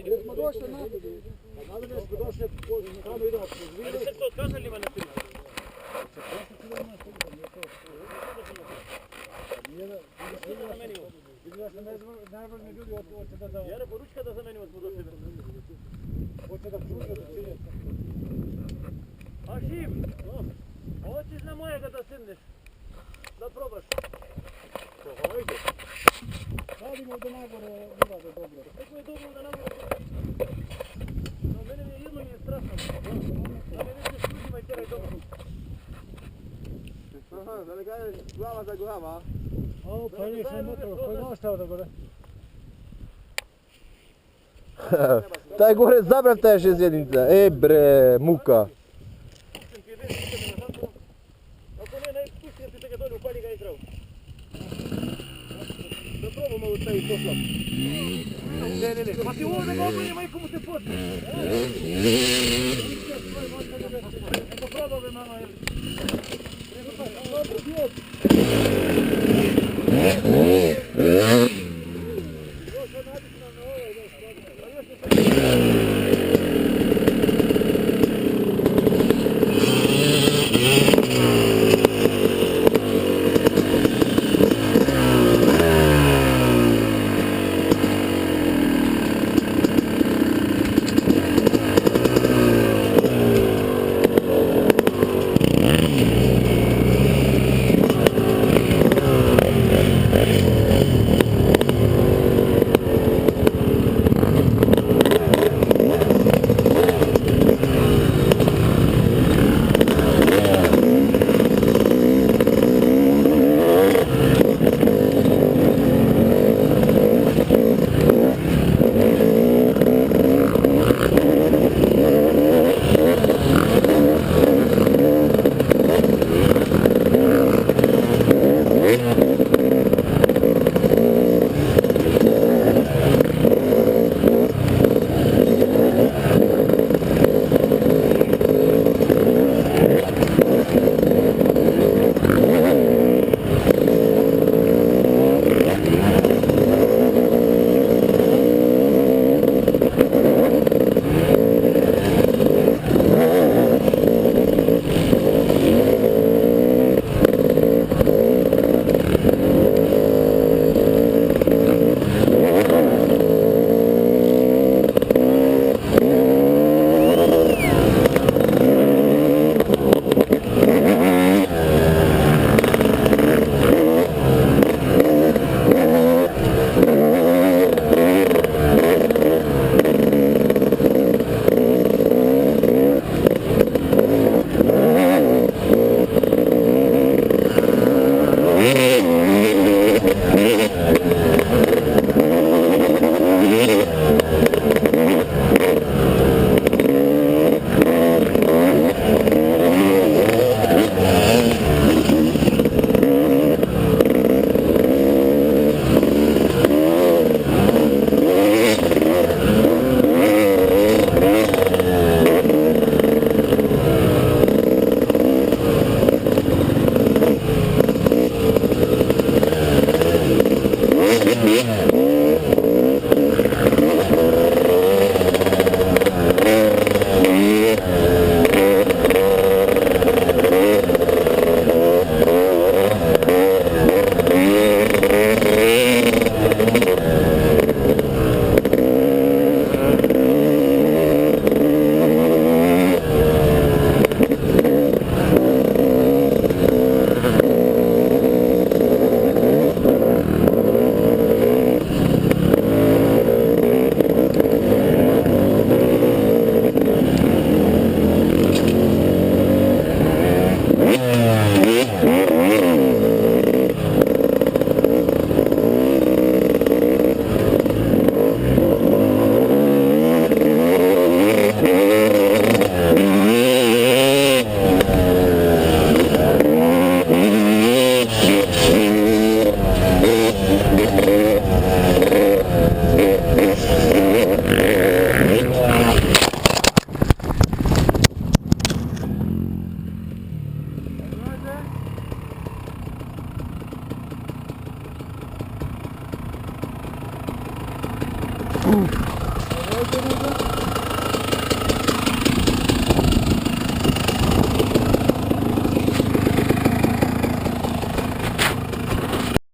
Jer smo došli napred. Nadalje smo došli, kamo idemo po zviru. Ali sad to od kazaljima ne snima? Najvažniji ljudi hoće da... Jare, poručka da zamenimo smo došli. Hoće da pruže da činje. A Šim, hoćeš na mojega da sedneš? Da probaš? Hajde. Radimo da nagore urade dobro. Kako je dobro da nagore? No, mene mi je jedno je strašno. Da me neće služima i tjeraj dobro. Da ne kažeš glava za glava. O, pa nisam motor, koji je ostao da gore. Taj gore zabran ta željeznica, bre, muka. Ako ne, najspustio si tega dolje, upali ga i zdrav. Da probamo ovo staviti poslom. Ne, pa ti ovdje ga obranje, majko mu te potne. Eko probave, mama, jer... Dobro, bijed. Ajde,